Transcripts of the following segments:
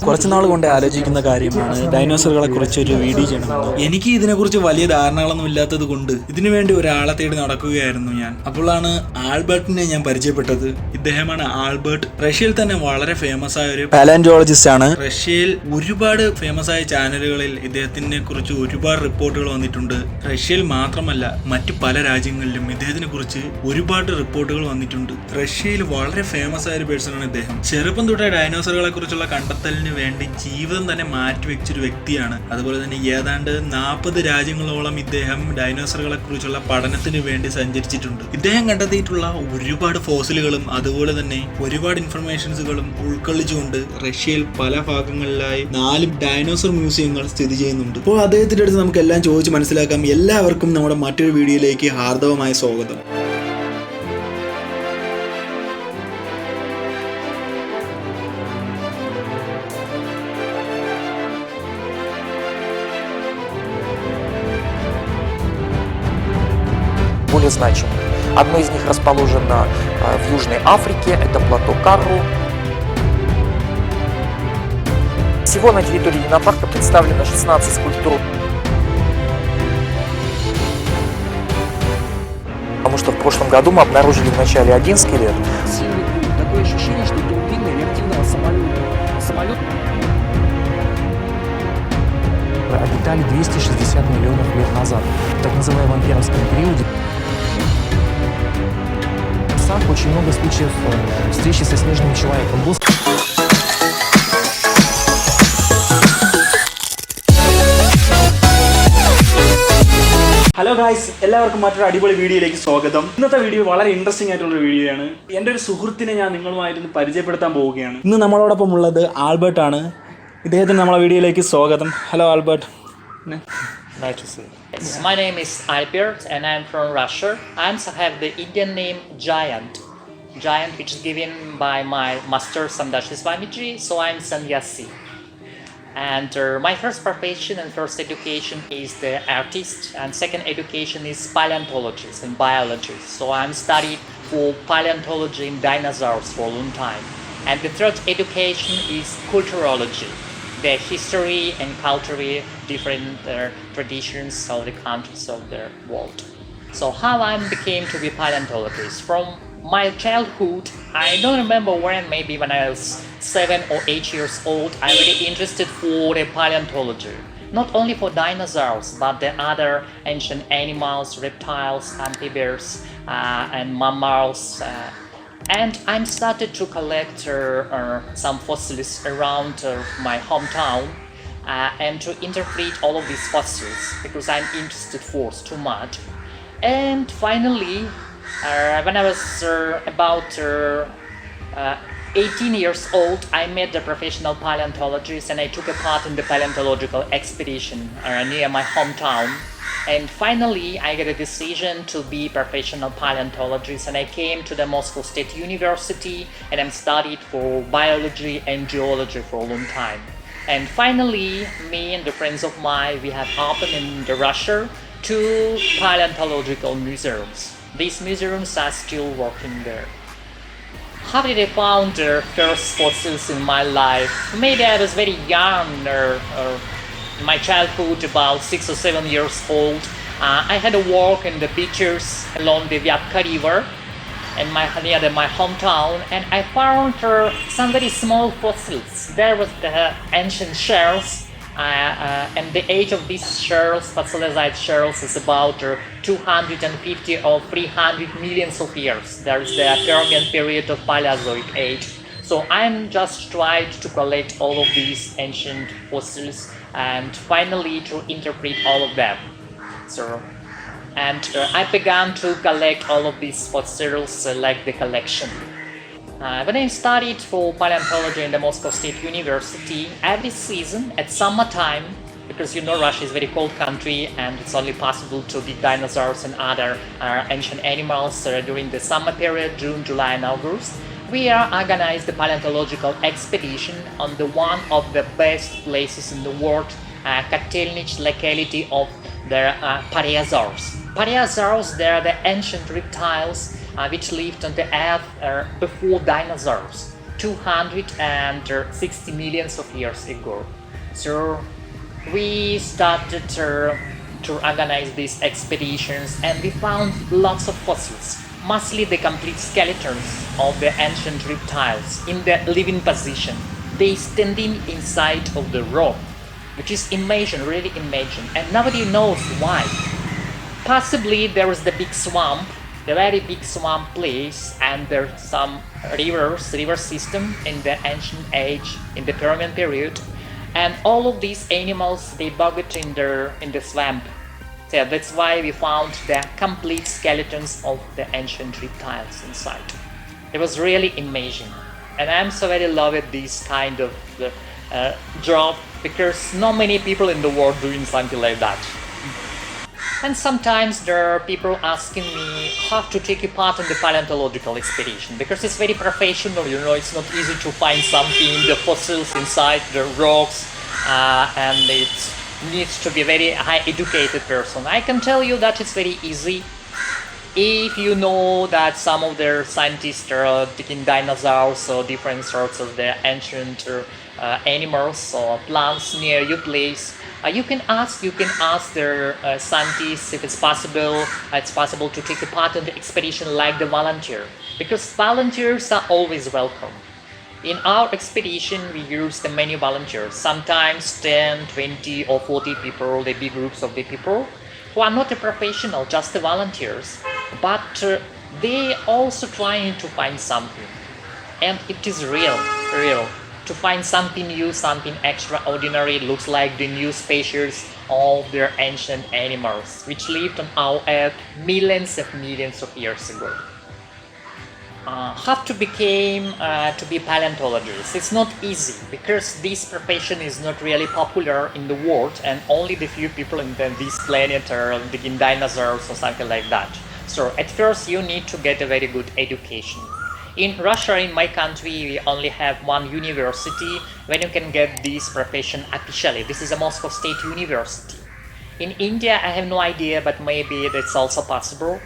കുറച്ചുനാൾ കൊണ്ട് ആലോചിക്കുന്ന കാര്യമാണ് ഡൈനോസറുകളെ കുറിച്ച് ഒരു വീഡിയോ ചെയ്യണമെന്ന്. എനിക്ക് ഇതിനെക്കുറിച്ച് വലിയ ധാരണകളൊന്നും ഇല്ലാത്തത് കൊണ്ട് ഇതിനുവേണ്ടി ഒരാളെ തേടി നടക്കുകയായിരുന്നു ഞാൻ. അപ്പോഴാണ് ആൽബർട്ടിനെ ഞാൻ പരിചയപ്പെട്ടത്. ഇദ്ദേഹമാണ് ആൽബർട്ട്. റഷ്യയിൽ തന്നെ വളരെ ഫേമസ് ആയ ഒരു പാലിയോന്റോളജിസ്റ്റ് ആണ്. റഷ്യയിൽ ഒരുപാട് ഫേമസ് ആയ ചാനലുകളിൽ ഇദ്ദേഹത്തിനെ കുറിച്ച് ഒരുപാട് റിപ്പോർട്ടുകൾ വന്നിട്ടുണ്ട്. റഷ്യയിൽ മാത്രമല്ല മറ്റു പല രാജ്യങ്ങളിലും ഇദ്ദേഹത്തിനെ കുറിച്ച് ഒരുപാട് റിപ്പോർട്ടുകൾ വന്നിട്ടുണ്ട്. റഷ്യയിൽ വളരെ ഫേമസ് ആയ ഒരു പേഴ്സണാണ് ഇദ്ദേഹം. ചെറുപ്പം തൊട്ടേ ഡൈനോസറുകളെ കുറിച്ചുള്ള കണ്ടെത്തലിന് വേണ്ടി ജീവിതം തന്നെ മാറ്റിവെച്ചൊരു വ്യക്തിയാണ്. അതുപോലെ തന്നെ ഏതാണ്ട് 40 രാജ്യങ്ങളോളം ഇദ്ദേഹം ഡൈനോസറുകളെ കുറിച്ചുള്ള പഠനത്തിന് വേണ്ടി സഞ്ചരിച്ചിട്ടുണ്ട്. ഇദ്ദേഹം കണ്ടെത്തിയിട്ടുള്ള ഒരുപാട് ഫോസിലുകളും അതുപോലെ തന്നെ ഒരുപാട് ഇൻഫർമേഷൻസുകളും ഉൾക്കൊള്ളിച്ചുകൊണ്ട് റഷ്യയിൽ പല ഭാഗങ്ങളിലായി 4 ഡൈനോസർ മ്യൂസിയങ്ങൾ സ്ഥിതി ചെയ്യുന്നുണ്ട്. അപ്പോൾ അദ്ദേഹത്തിന്റെ അടുത്ത് നമുക്ക് എല്ലാം ചോദിച്ച് മനസ്സിലാക്കാം. എല്ലാവർക്കും നമ്മുടെ മറ്റൊരു വീഡിയോയിലേക്ക് ഹാർദവമായ സ്വാഗതം. Более значимых. Одно из них расположено в Южной Африке, это плато Карру. Всего на территории динопарка представлено 16 скульптур. Потому что в прошлом году мы обнаружили вначале один скелет. Сильный путь, такое ощущение, что это турбина реактивного самолета. Обитали 260 миллионов лет назад, в так называемом пермском периоде. В лесах очень много случаев встречи со снежным человеком. ഹലോ ഗായ്സ്, എല്ലാവർക്കും മറ്റൊരു അടിപൊളി വീഡിയോയിലേക്ക് സ്വാഗതം. ഇന്നത്തെ വീഡിയോ വളരെ ഇൻട്രസ്റ്റിംഗ് ആയിട്ടുള്ള വീഡിയോ ആണ്. എൻ്റെ ഒരു സുഹൃത്തിനെ ഞാൻ നിങ്ങളുമായിട്ട് പരിചയപ്പെടുത്താൻ പോവുകയാണ്. ഇന്ന് നമ്മളോടൊപ്പം ഉള്ളത് ആൽബർട്ട് ആണ്. ഇദ്ദേഹത്തിന് നമ്മളെ വീഡിയോയിലേക്ക് സ്വാഗതം. Hello Albert. Nice to see you. Yes, my name is Альберт and I'm from Russia. I also have the Indian name Giant, which is given by my master Samdashi Swamiji, so I'm sannyasi. And my first profession and first education is the artist, and second education is paleontologist and biology. So I'm studied for paleontology and dinosaurs for a long time. And the third education is culturology, the history and culture, different traditions of the countries of the world. So how I became to be paleontologist? From my childhood, I don't remember when, maybe when I was 7 or 8 years old, I really interested for the paleontology. Not only for dinosaurs, but the other ancient animals, reptiles, amphibians, and mammals. And I started to collect some fossils around my hometown and to interpret all of these fossils because I'm interested force too much. And finally, when I was about 18 years old, I met the professional paleontologist and I took a part in the Paleontological expedition near my hometown. And finally, I got a decision to be professional paleontologist, and I came to the Moscow State University, and I'm studied for biology and geology for a long time. And finally, me and the friends of mine, we have opened in Russia 2 paleontological museums. These museums are still working there. How did I found the first fossils in my life? Maybe I was very young, in my childhood, about 6 or 7 years old. I had a walk in the beaches along the Vyatka river near my hometown, and I found some very small fossils. There was the ancient shells, and the age of these shells, fossilized shells, is about 250 or 300 millions of years. There is the Permian period of Paleozoic age. So I'm just tried to collect all of these ancient fossils and finally to interpret all of them. I began to collect all of these fossils like the collection. When I studied for paleontology in the Moscow State University, every season at summertime, because you know Russia is a very cold country and it's only possible to get dinosaurs and other ancient animals during the summer period, June, July and August, we are organized the Paleontological expedition on the one of the best places in the world, Kotelnich locality of the Paleosaurs. Paleosaurs, they are the ancient reptiles which lived on the earth before dinosaurs. 260 millions of years ago. So we started to organize these expeditions, and we found lots of fossils, mostly the complete skeletons of the ancient reptiles in the living position. They standing inside of the rock, which is imagine, really imagine, and nobody knows why. Possibly there was the big swamp, the very big swamp place, and there's some river system in the ancient age, in the Permian period, and all of these animals, they bugged in the swamp. So that's why we found the complete skeletons of the ancient reptiles inside. It was really amazing, and I'm so very love at this kind of job, because not many people in the world doing something like that. And sometimes there are people asking me how to take a part in the paleontological expedition, because it's very professional, you know, it's not easy to find something, the fossils inside the rocks, and it needs to be a very high educated person. I can tell you that it's very easy. If you know that some of their scientists are taking dinosaurs or different sorts of the ancient animals or plants near your place, you can ask their scientists if it's possible to take a part in the expedition like the volunteer, because volunteers are always welcome. In our expedition, we use the many volunteers, sometimes 10, 20 or 40 people, the big groups of the people who are not a professional, just the volunteers, but they also trying to find something. And it is real, to find something new, something extraordinary. It looks like the new species of their ancient animals, which lived on our Earth millions of years ago. How to become to be paleontologist? It's not easy, because this profession is not really popular in the world, and only the few people in this planet are digging dinosaurs or something like that. So at first you need to get a very good education. In Russia, in my country, we only have one university where you can get this profession officially. This is a Moscow State University. In India, I have no idea, but maybe that's also possible.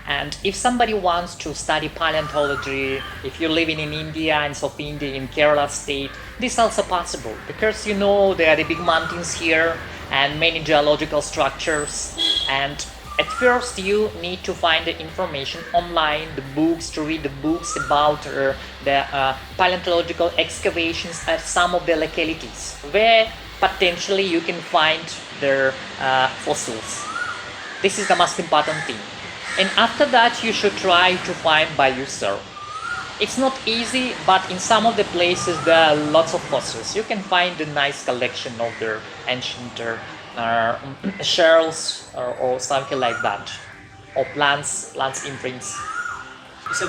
And if somebody wants to study paleontology, if you're living in India, in South India, in Kerala state, this is also possible, because you know there are the big mountains here and many geological structures, and at first you need to find the information online, the books, to read the books about the paleontological excavations at some of the localities where potentially you can find their fossils. This is the most important thing. And after that you should try to find by yourself. It's not easy, but in some of the places there are lots of fossils. You can find a nice collection of their ancient shells or something like that, or plants imprints.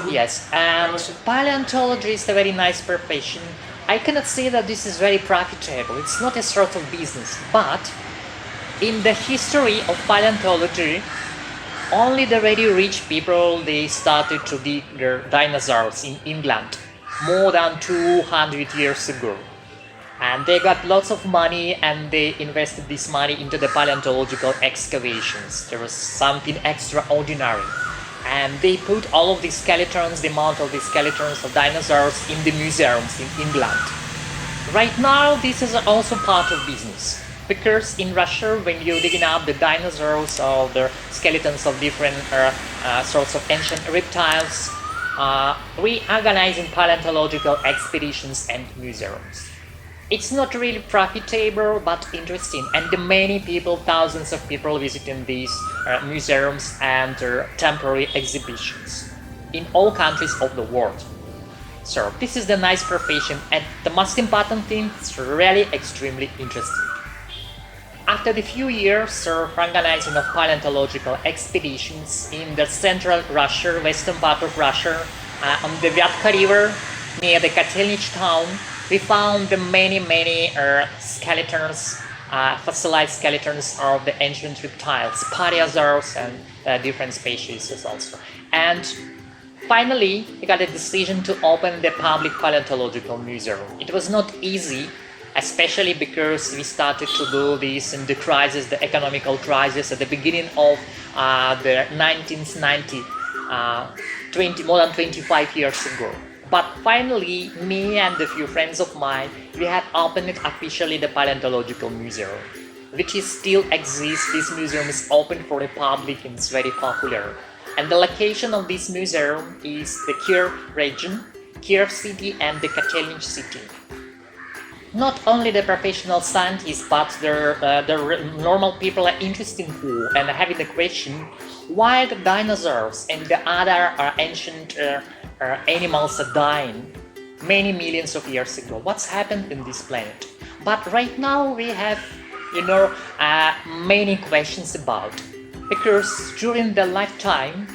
Yes, and paleontology is a very nice profession. I cannot say that this is very profitable. It's not a sort of business, but in the history of paleontology, only the very rich people, they started to dig their dinosaurs in England more than 200 years ago. And they got lots of money, and they invested this money into the paleontological excavations. There was something extraordinary. And they put all of these skeletons, the amount of these skeletons of dinosaurs in the museums in England. Right now, this is also part of business. Because in Russia, when you're digging up the dinosaurs or the skeletons of different sorts of ancient reptiles, we organize in paleontological expeditions and museums. It's not really profitable, but interesting, and the many people, thousands of people visiting these museums and temporary exhibitions in all countries of the world. So this is the nice profession, and the most important thing, it's really extremely interesting. After the few years of organizing of paleontological expeditions in the central Russia, western part of Russia, on the Vyatka river near the Kotelnich town, we found the many skeletons, fossilized skeletons of the ancient reptiles, Paleosaurs and different species also. And finally, we got a decision to open the public paleontological museum. It was not easy, especially because we started to do this in the crisis, the economical crisis at the beginning of the 1990, more than 25 years ago. But finally, me and a few friends of mine, we have opened it officially the Paleontological Museum, which is still exists. This museum is open for the public and it's very popular. And the location of this museum is the Kiev region, Kiev city and the Catalan city. Not only the professional scientists, but the normal people are interested in and having the question why the dinosaurs and the other ancient animals are dying many millions of years ago. What's happened in this planet? But right now we have, many questions about, because during the lifetime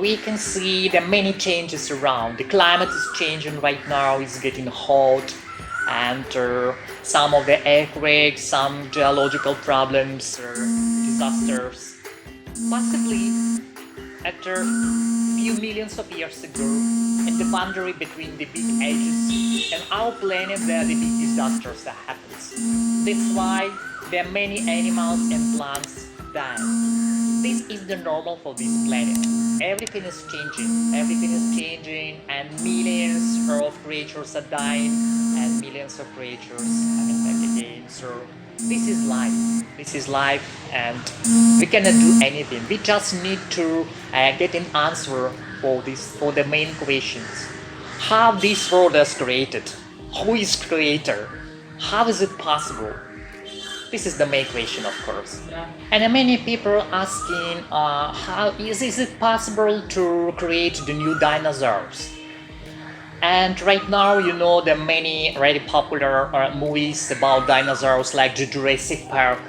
we can see the many changes around. The climate is changing right now, it's getting hot, and some of the earthquakes, some geological problems, disasters. Possibly, after a few millions of years ago, at the boundary between the big ages and our planet, there are the big disasters that happens. That's why there are many animals and plants dying. This is the normal for this planet. Everything is changing, and millions of creatures are dying, and millions of creatures coming back again. So this is life, and we cannot do anything. We just need to get an answer for the main questions. How this world is created? Who is creator? How is it possible? This is the main question, of course. Yeah. And many people asking, how is it possible to create the new dinosaurs? And right now, there are many really popular movies about dinosaurs, like the Jurassic Park,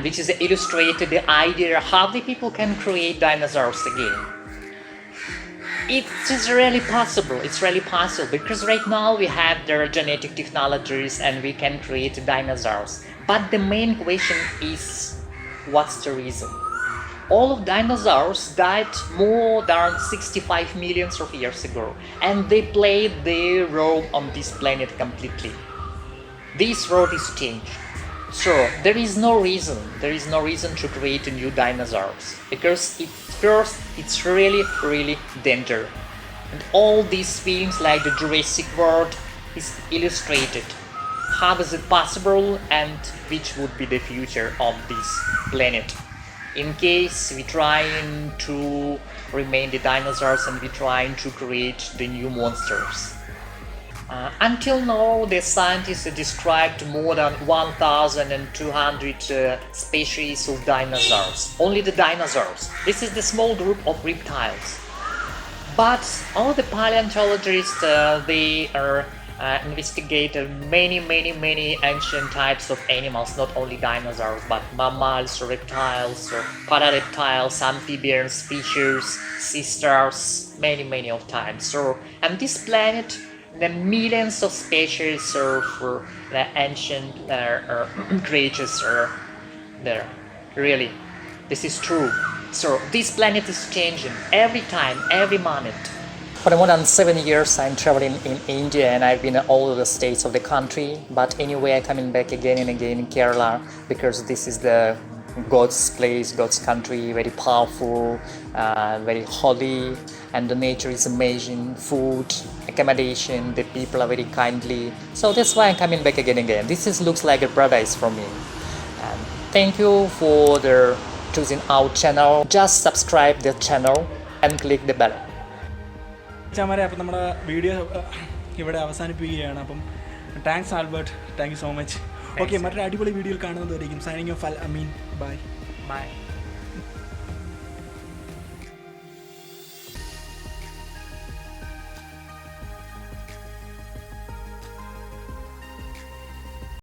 which is illustrated the idea how the people can create dinosaurs again. It is really possible. It's really possible because right now we have the genetic technologies and we can create dinosaurs. But the main question is, what's the reason? All of dinosaurs died more than 65 million of years ago, and they played their role on this planet completely. This world is changed. So there is no reason to create a new dinosaurs, because it's really danger. And all these films like the Jurassic World is illustrated. How is it possible, and which would be the future of this planet? In case we trying to remain the dinosaurs and we trying to create the new monsters. Until now, the scientists described more than 1,200 species of dinosaurs. Only the dinosaurs. This is the small group of reptiles. But all the paleontologists, they are investigated many ancient types of animals, not only dinosaurs, but mammals, reptiles, parareptiles, amphibians, fishes, sea stars, many of times. So, and this planet, the millions of species of the ancient creatures are there. Really, this is true. So this planet is changing every time, every moment. For more than 7 years, I'm traveling in India, and I've been in all the states of the country. But anyway, I'm coming back again and again in Kerala, because this is the God's place, God's country, very powerful, very holy, and the nature is amazing, food, accommodation, the people are very kindly. So that's why I'm coming back again and again. This looks like a paradise for me. And thank you for choosing our channel. Just subscribe the channel and click the bell. ചാമരെ, അപ്പം നമ്മുടെ video ഇവിടെ അവസാനിപ്പിക്കുകയാണ്. അപ്പം thanks Albert, thank you so much. Okay, മറ്റൊരു അടിപൊളി വീഡിയോയിൽ കാണുന്നതായിരിക്കും. Signing off Alameen. ബൈ.